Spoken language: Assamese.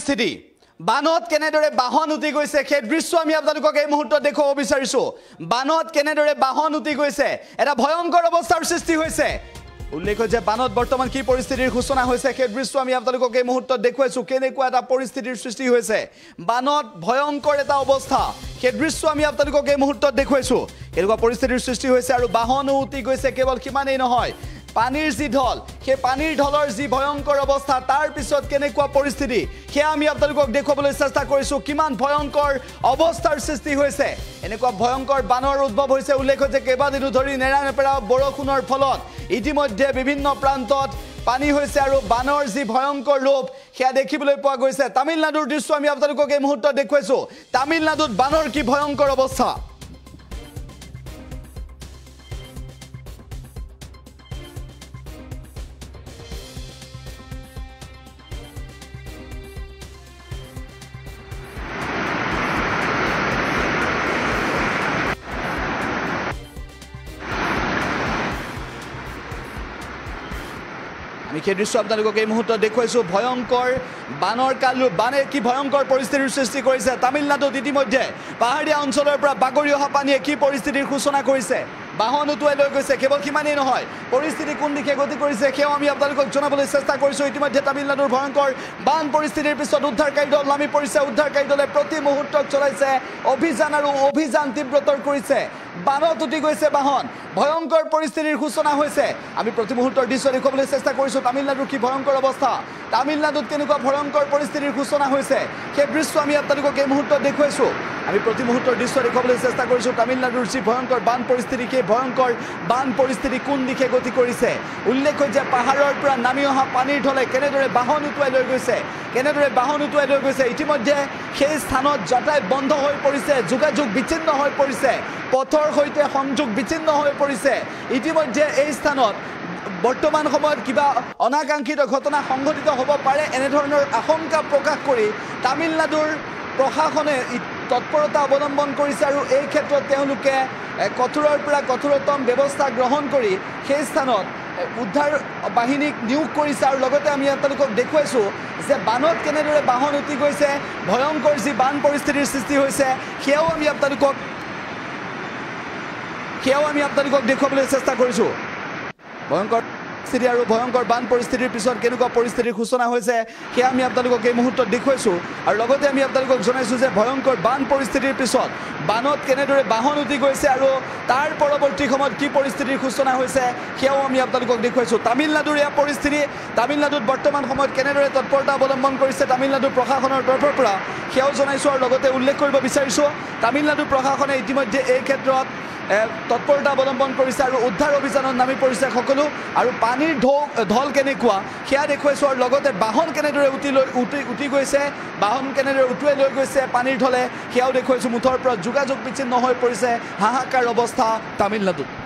পৰিস্থিতি বানত কেনেদৰে বাহন উটি গৈছে সেই দৃশ্য আমি আপোনালোকক এই মুহূৰ্তত দেখুৱাব বিচাৰিছো বানত কেনেদৰে বাহন উটি গৈছে এটা ভয়ংকৰ অৱস্থাৰ সৃষ্টি হৈছে উল্লেখ যে বানত বৰ্তমান কি পৰিস্থিতিৰ সূচনা হৈছে সেই দৃশ্য আমি আপোনালোকক এই মুহূৰ্তত দেখুৱাইছো কেনেকুৱা এটা পৰিস্থিতিৰ সৃষ্টি হৈছে বানত ভয়ংকৰ এটা অৱস্থা সেই দৃশ্য আমি আপোনালোকক এই মুহূৰ্তত দেখুৱাইছো এনেকুৱা পৰিস্থিতিৰ সৃষ্টি হৈছে আৰু বাহন উটি গৈছে কেৱল কিমানেই নহয় পানীৰ যি ঢল সেই পানীৰ ঢলৰ যি ভয়ংকৰ অৱস্থা তাৰ পিছত কেনেকুৱা পৰিস্থিতি সেয়া আমি আপোনালোকক দেখুৱাবলৈ চেষ্টা কৰিছো কিমান ভয়ংকৰ অৱস্থাৰ সৃষ্টি হৈছে এনেকুৱা ভয়ংকৰ বানৰ উদ্ভৱ হৈছে উল্লেখ যে কেইবাদিনো ধৰি নেৰানেপেৰা বৰষুণৰ ফলত ইতিমধ্যে বিভিন্ন প্ৰান্তত পানী হৈছে আৰু বানৰ যি ভয়ংকৰ ৰূপ সেয়া দেখিবলৈ পোৱা গৈছে তামিলনাডুৰ দৃশ্য আমি আপোনালোকক এই মুহূৰ্তত দেখুৱাইছো তামিলনাডুত বানৰ কি ভয়ংকৰ অৱস্থা আমি সেই দৃশ্য আপোনালোকক এই মুহূৰ্তত দেখুৱাইছো ভয়ংকৰ বানৰ কালু বানে কি ভয়ংকৰ পৰিস্থিতিৰ সৃষ্টি কৰিছে তামিলনাডুত ইতিমধ্যে পাহাৰীয়া অঞ্চলৰ পৰা বাগৰি অহা পানীয়ে কি পৰিস্থিতিৰ সূচনা কৰিছে বাহন উটুৱাই লৈ গৈছে কেৱল কিমানেই নহয় পৰিস্থিতি কোন দিশে গতি কৰিছে সেয়া আমি আপোনালোকক জনাবলৈ চেষ্টা কৰিছো ইতিমধ্যে তামিলনাডুৰ ভয়ংকৰ বান পৰিস্থিতিৰ পিছত উদ্ধাৰকাৰী দল নামি পৰিছে উদ্ধাৰকাৰী দলে প্ৰতি মুহূৰ্তত চলাইছে অভিযান আৰু অভিযান তীব্ৰতৰ কৰিছে বানত উটি গৈছে বাহন ভয়ংকৰ পৰিস্থিতিৰ সূচনা হৈছে আমি প্ৰতি মুহূৰ্তৰ দৃশ্য দেখুৱাবলৈ চেষ্টা কৰিছো তামিলনাডুৰ কি ভয়ংকৰ অৱস্থা তামিলনাডুত কেনেকুৱা ভয়ংকৰ পৰিস্থিতিৰ সূচনা হৈছে সেই দৃশ্য আমি আপোনালোকক এই মুহূৰ্তত দেখুৱাইছো আমি প্ৰতি মুহূৰ্তৰ দৃশ্য দেখুৱাবলৈ চেষ্টা কৰিছো তামিলনাডুৰ যি ভয়ংকৰ বান পৰিস্থিতি সেই ভয়ংকৰ বান পৰিস্থিতি কোন দিশে গতি কৰিছে উল্লেখ যে পাহাৰৰ পৰা নামি অহা পানীৰ ঢলে কেনেদৰে বাহন উটুৱাই লৈ গৈছে ইতিমধ্যে সেই স্থানত যাতায়াত বন্ধ হৈ পৰিছে যোগাযোগ বিচ্ছিন্ন হৈ পৰিছে পথৰ সৈতে সংযোগ বিচ্ছিন্ন হৈ পৰিছে ইতিমধ্যে এই স্থানত বৰ্তমান সময়ত কিবা অনাকাংক্ষিত ঘটনা সংঘটিত হ'ব পাৰে এনে ধৰণৰ আশংকা প্ৰকাশ কৰি তামিলনাডুৰ প্ৰশাসনে তৎপৰতা অৱলম্বন কৰিছে আৰু এই ক্ষেত্ৰত তেওঁলোকে কঠোৰৰ পৰা কঠোৰতম ব্যৱস্থা গ্ৰহণ কৰি সেই স্থানত উদ্ধাৰ বাহিনীক নিয়োগ কৰিছে আৰু লগতে আমি আপোনালোকক দেখুৱাইছো যে বানত কেনেদৰে বাহন উটি গৈছে ভয়ংকৰ যি বান পৰিস্থিতিৰ সৃষ্টি হৈছে সেয়াও আমি আপোনালোকক দেখুৱাবলৈ চেষ্টা কৰিছো ভয়ংকৰ স্থিতি আৰু ভয়ংকৰ বান পৰিস্থিতিৰ পিছত কেনেকুৱা পৰিস্থিতিৰ সূচনা হৈছে সেয়া আমি আপোনালোকক এই মুহূৰ্তত দেখুৱাইছো আৰু লগতে আমি আপোনালোকক জনাইছো যে ভয়ংকৰ বান পৰিস্থিতিৰ পিছত বানত কেনেদৰে বাহন উটি গৈছে আৰু তাৰ পৰৱৰ্তী সময়ত কি পৰিস্থিতিৰ সূচনা হৈছে সেয়াও আমি আপোনালোকক দেখুৱাইছো তামিলনাডুৰ এই পৰিস্থিতি তামিলনাডুত বৰ্তমান সময়ত কেনেদৰে তৎপৰতা অৱলম্বন কৰিছে তামিলনাডু প্ৰশাসনৰ তৰফৰ পৰা সেয়াও জনাইছো আৰু লগতে উল্লেখ কৰিব বিচাৰিছো তামিলনাডু প্ৰশাসনে ইতিমধ্যে এই ক্ষেত্ৰত তৎপৰতা অৱলম্বন কৰিছে আৰু উদ্ধাৰ অভিযানত নামি পৰিছে সকলো আৰু পানীৰ ঢল কেনেকুৱা সেয়া দেখুৱাইছো আৰু লগতে বাহন কেনেদৰে উটি গৈছে বাহন কেনেদৰে উটুৱাই লৈ গৈছে পানীৰ ঢলে সেয়াও দেখুৱাইছো মুঠৰ পৰা যোগাযোগ বিচ্ছিন্ন হৈ পৰিছে হাহাকাৰ অৱস্থা তামিলনাডুত